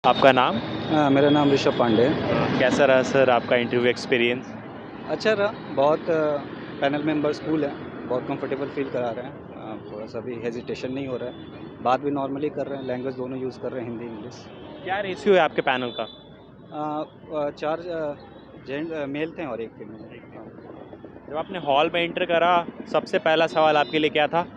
आपका नाम? मेरा नाम ऋषभ पांडे है। कैसा रहा सर आपका इंटरव्यू एक्सपीरियंस? अच्छा रहा, बहुत पैनल मेंबर्स कूल हैं, बहुत कंफर्टेबल फ़ील करा रहे हैं। थोड़ा-सा भी हेजिटेशन नहीं हो रहा है, बात भी नॉर्मली कर रहे हैं, लैंग्वेज दोनों यूज़ कर रहे हैं, हिंदी, इंग्लिश। क्या रेशियो है आपके पैनल का? 4 मेल थे और 1 फीमेल। जब आपने हॉल में एंटर करा, सबसे पहला सवाल आपके लिए क्या था?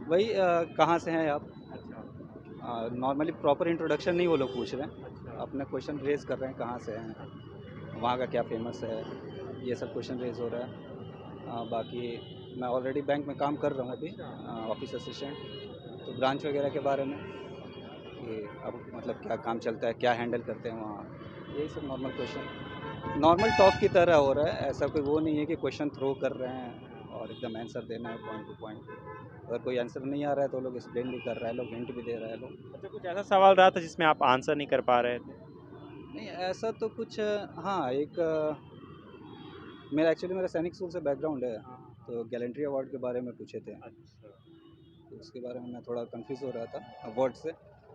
वही कहाँ से हैं आप? अच्छा। नॉर्मली प्रॉपर इंट्रोडक्शन नहीं वो लोग पूछ रहे हैं, अच्छा। अपना क्वेश्चन रेज़ कर रहे हैं, कहाँ से हैं, वहाँ का क्या फ़ेमस है, ये सब क्वेश्चन रेज़ हो रहा है। बाकी मैं ऑलरेडी बैंक में काम कर रहा हूँ अभी, ऑफ़िस असिस्टेंट, तो ब्रांच वगैरह के बारे में कि अब मतलब क्या काम चलता है, क्या हैंडल करते हैं वहाँ, यही सब नॉर्मल क्वेश्चन, नॉर्मल टॉक की तरह हो रहा है। ऐसा कोई वो नहीं है कि क्वेश्चन थ्रो कर रहे हैं और एकदम आंसर देना है पॉइंट टू पॉइंट। अगर कोई आंसर नहीं आ रहा है तो लोग एक्सप्लेन भी कर रहा है, लोग हिंट भी दे रहा है लोग। अच्छा, कुछ ऐसा सवाल रहा था जिसमें आप आंसर नहीं कर पा रहे थे? नहीं ऐसा तो कुछ हाँ, एक मेरा सैनिक स्कूल से बैकग्राउंड है, हाँ। तो गैलेंट्री अवार्ड के बारे में पूछे थे, अच्छा। तो उसके बारे में मैं थोड़ा कंफ्यूज हो रहा था वर्ड से,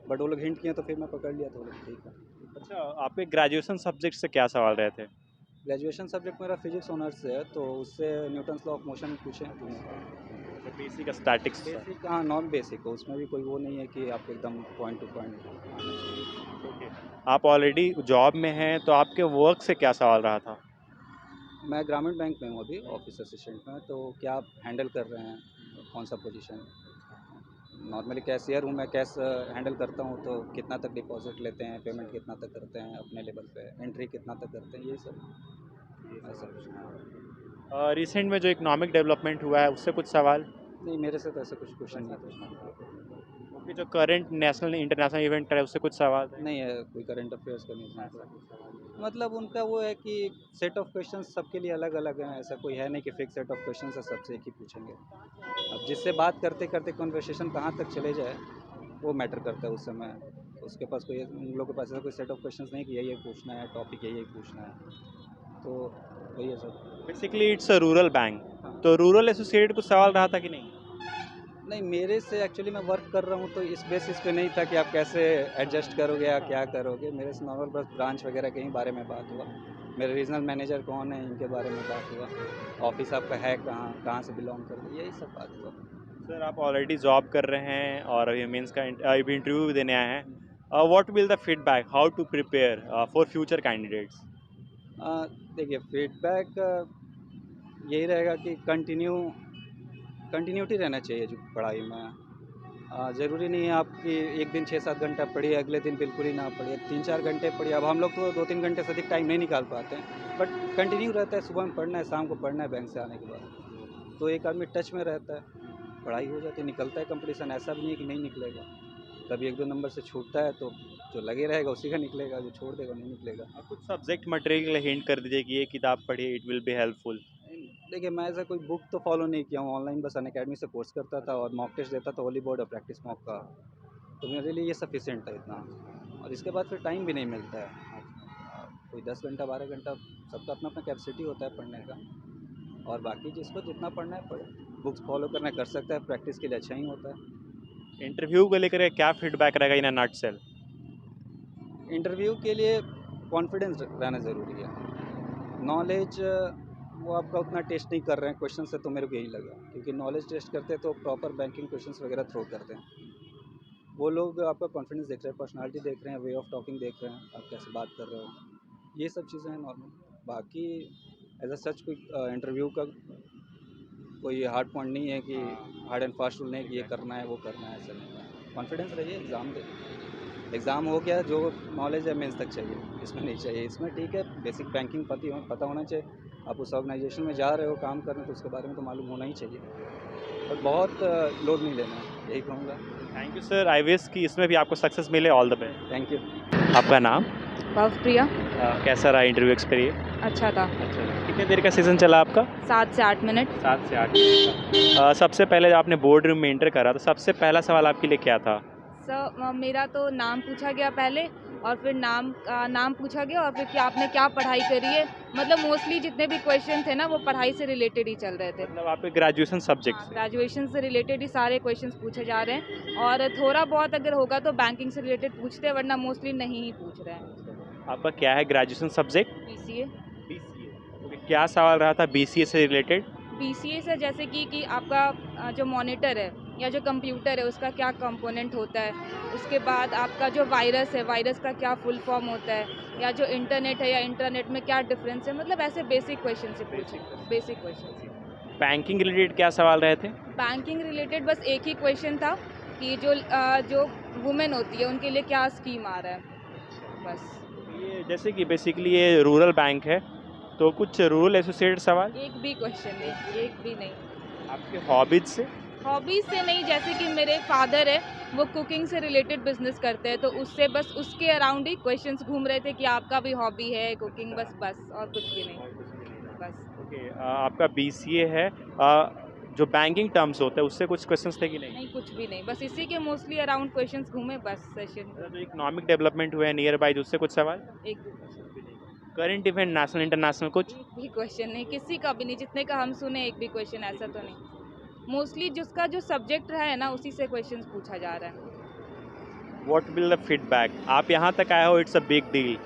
बट वो लोग हिंट किए तो फिर मैं पकड़ लिया, तो वो लोग ठीक है। अच्छा, आपके ग्रेजुएशन सब्जेक्ट से क्या सवाल रहे थे? ग्रेजुएशन सब्जेक्ट मेरा फिजिक्स ऑनर्स से है, तो उससे न्यूटन्स लॉ ऑफ मोशन पूछे हैं अच्छा, बेसिक स्टैटिक्स था। बेसिक, हाँ नॉन बेसिक हो, उसमें भी कोई वो नहीं है कि आपको एकदम पॉइंट टू पॉइंट आना चाहिए। ओके। आप ऑलरेडी जॉब में हैं, तो आपके वर्क से क्या सवाल रहा था? मैं ग्रामीण बैंक में हूँ अभी ऑफिस असिस्टेंट में, तो क्या आप हैंडल कर रहे हैं, कौन सा पोजीशन? नॉर्मली कैशियर हूँ मैं, कैश हैंडल करता हूँ, तो कितना तक डिपॉजिट लेते हैं, पेमेंट कितना तक करते हैं अपने लेवल पे, एंट्री कितना तक करते हैं, यही सब ये ऐसा सवाल कुछ। रिसेंट में जो इकोनॉमिक डेवलपमेंट हुआ है, उससे कुछ सवाल? नहीं, मेरे से तो ऐसा कुछ क्वेश्चन नहीं पूछना। ओके, जो करंट नेशनल इंटरनेशनल इवेंट है, उससे कुछ सवाल थे? नहीं है, कोई करंट अफेयर्स का नहीं ऐसा था। कुछ सवाल नहीं। मतलब उनका वो है कि सेट ऑफ क्वेश्चंस सबके लिए अलग अलग हैं, ऐसा कोई है नहीं कि फिक्स सेट ऑफ क्वेश्चंस है सबसे एक ही पूछेंगे। अब जिससे बात करते करते कन्वर्सेशन कहाँ तक चले जाए, वो मैटर करता है उस समय। उसके पास कोई, उन लोगों के पास ऐसा कोई सेट ऑफ क्वेश्चंस नहीं कि यही पूछना है, टॉपिक यही पूछना है, तो वही है सब। Basically it's a rural bank, हाँ। तो रूरल एसोसिएट कुछ सवाल रहा था कि नहीं? नहीं, मेरे से एक्चुअली मैं वर्क कर रहा हूँ, तो इस बेसिस पे नहीं था कि आप कैसे एडजस्ट करोगे या क्या करोगे। मेरे से नॉर्मल बस ब्रांच वगैरह के ही बारे में बात हुआ, मेरे रीजनल मैनेजर कौन है इनके बारे में बात हुआ, ऑफिस आपका है कहाँ, कहाँ से बिलोंग करते, यही सब बात हुआ। सर, आप ऑलरेडी जॉब कर रहे हैं और अभी मेंस का अभी इंटरव्यू भी देने आए हैं। What will the feedback, how to prepare for future candidates? Uh, देखिए फीडबैक यही रहेगा कि कंटिन्यूटी रहना चाहिए जो पढ़ाई में। ज़रूरी नहीं है आपकी एक दिन 6-7 घंटा पढ़िए, अगले दिन बिल्कुल ही ना पढ़िए, 3-4 घंटे पढ़िए। अब हम लोग तो 2-3 घंटे से अधिक टाइम नहीं निकाल पाते हैं, बट कंटिन्यू रहता है, सुबह में पढ़ना है, शाम को पढ़ना है बैंक से आने के बाद। तो एक आदमी टच में रहता है, पढ़ाई हो जाती है, निकलता है कंपटीशन, ऐसा भी नहीं है कि नहीं निकलेगा। कभी 1-2 नंबर से छूटता है तो जो लगे रहेगा उसी का निकलेगा, जो छोड़ देगा नहीं निकलेगा। कुछ सब्जेक्ट मटेरियल हिंट कर दीजिए कि ये किताब पढ़िए, इट विल बी हेल्पफुल। देखिए मैं ऐसा कोई बुक तो फॉलो नहीं किया हूँ, ऑनलाइन बस अनअकैडमी से कोर्स करता था और मॉक टेस्ट देता था, वॉली बोर्ड और प्रैक्टिस मॉक का, तो मेरे लिए ये सफिशिएंट है इतना। और इसके बाद फिर टाइम भी नहीं मिलता है, कोई 10 घंटा 12 घंटा, सबका अपना अपना कैपेसिटी होता है पढ़ने का, और बाकी जिसको जितना पढ़ना है पढ़े, बुक्स फॉलो करना कर सकता है, प्रैक्टिस के लिए अच्छा ही होता है। इंटरव्यू को लेकर क्या फीडबैक रहेगा इन अ नटसेल? इंटरव्यू के लिए कॉन्फिडेंस रहना ज़रूरी है। नॉलेज वो आपका उतना टेस्ट नहीं कर रहे हैं क्वेश्चन से, तो मेरे को यही लगा, क्योंकि नॉलेज टेस्ट करते हैं तो प्रॉपर बैंकिंग क्वेश्चंस वगैरह थ्रो करते हैं। वो लोग आपका कॉन्फिडेंस देख रहे हैं, पर्सनालिटी देख रहे हैं, वे ऑफ टॉकिंग देख रहे हैं, आप कैसे बात कर रहे हो, ये सब चीज़ें हैं नॉर्मल। बाकी एज अ सच कोई इंटरव्यू का कोई हार्ड पॉइंट नहीं है कि हार्ड एंड फास्ट रूल नहीं है कि ये करना है वो करना है, ऐसा नहीं है। कॉन्फिडेंस रहिए, एग्ज़ाम दे, एग्ज़ाम हो गया, जो नॉलेज है मेंस तक चाहिए, इसमें नहीं चाहिए। इसमें ठीक है, बेसिक बैंकिंग पता होना चाहिए, आप उस ऑर्गेनाइजेशन में जा रहे हो काम करने, तो उसके बारे में तो मालूम होना ही चाहिए, और बहुत लोड नहीं लेना है, यही कहूँगा। Thank you sir, I wish कि इसमें भी आपको सक्सेस मिले। All the best. Thank you. आपका नाम? भवप्रिया। कैसा रहा इंटरव्यू एक्सपीरियंस? अच्छा था। अच्छा, कितने देर का सेशन चला आपका? 7 से 8 मिनट। 7 से 8 मिनट का। सबसे पहले आपने बोर्ड रूम में एंटर करा, तो सबसे पहला सवाल आपके लिए क्या था? मेरा तो नाम पूछा गया पहले, और फिर नाम पूछा गया और फिर क्या आपने क्या पढ़ाई करी है। मतलब मोस्टली जितने भी क्वेश्चन थे ना वो पढ़ाई से रिलेटेड ही चल रहे थे। मतलब आपके ग्रेजुएशन सब्जेक्ट से? ग्रेजुएशन से रिलेटेड ही सारे क्वेश्चंस पूछे जा रहे हैं और थोड़ा बहुत अगर होगा तो बैंकिंग से रिलेटेड पूछते हैं, वरना मोस्टली नहीं ही पूछ रहे हैं। आपका क्या है ग्रेजुएशन सब्जेक्ट? बीसीए। बीसीए। क्या सवाल रहा था बीसीए से रिलेटेड? बीसीए से जैसे कि आपका जो मॉनिटर है या जो कंप्यूटर है उसका क्या कंपोनेंट होता है, उसके बाद आपका जो वायरस है, वायरस का क्या फुल फॉर्म होता है, या जो इंटरनेट है या इंटरनेट में क्या डिफरेंस है, मतलब ऐसे बेसिक क्वेश्चन से पूछे। Basic question. बैंकिंग रिलेटेड क्या सवाल रहे थे? बैंकिंग रिलेटेड बस एक ही क्वेश्चन था कि जो वुमेन होती है उनके लिए क्या स्कीम आ रहा है, बस। ये जैसे कि बेसिकली ये रूरल बैंक है, तो कुछ रूरल एसोसिएटेड सवाल? एक भी क्वेश्चन नहीं, एक भी नहीं। आपके हॉबीज से? हॉबीज़ से नहीं, जैसे कि मेरे फादर है वो कुकिंग से रिलेटेड बिजनेस करते हैं, तो उससे बस उसके अराउंड ही क्वेश्चंस घूम रहे थे कि आपका भी हॉबी है कुकिंग, बस बस और कुछ भी नहीं, बस। ओके, आपका बीसीए है, जो बैंकिंग टर्म्स होते हैं उससे कुछ क्वेश्चंस थे कि नहीं? नहीं, कुछ भी नहीं, बस इसी के मोस्टली अराउंड क्वेश्चंस घूमे बस सेशन। जो इकोनॉमिक डेवलपमेंट हुए हैं नियर बाय उससे कुछ सवाल? एक भी question. Current event national international कुछ? एक भी क्वेश्चन नहीं, किसी का भी नहीं, जितने का हम सुने एक भी क्वेश्चन ऐसा तो नहीं। मोस्टली जिसका जो सब्जेक्ट रहा है ना उसी से क्वेश्चंस पूछा जा रहा है। What will the feedback? आप यहाँ तक आए हो, it's a big deal.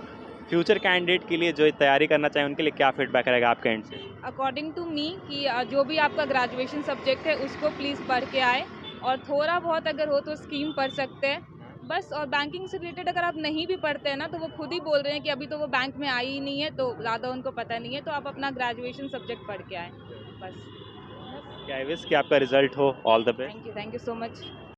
Future candidate के लिए जो तैयारी करना चाहें उनके लिए क्या फीडबैक रहेगा आपके एंड से? अकॉर्डिंग टू मी कि जो भी आपका ग्रेजुएशन सब्जेक्ट है उसको प्लीज़ पढ़ के आए, और थोड़ा बहुत अगर हो तो स्कीम पढ़ सकते हैं बस। और बैंकिंग से रिलेटेड अगर आप नहीं भी पढ़ते हैं ना तो वो खुद ही बोल रहे हैं कि अभी तो वो बैंक में आई ही नहीं है, तो ज़्यादा उनको पता नहीं है, तो आप अपना ग्रेजुएशन सब्जेक्ट पढ़ के आए बस। क्या विश कि आपका रिजल्ट हो, all the best. Thank you so much.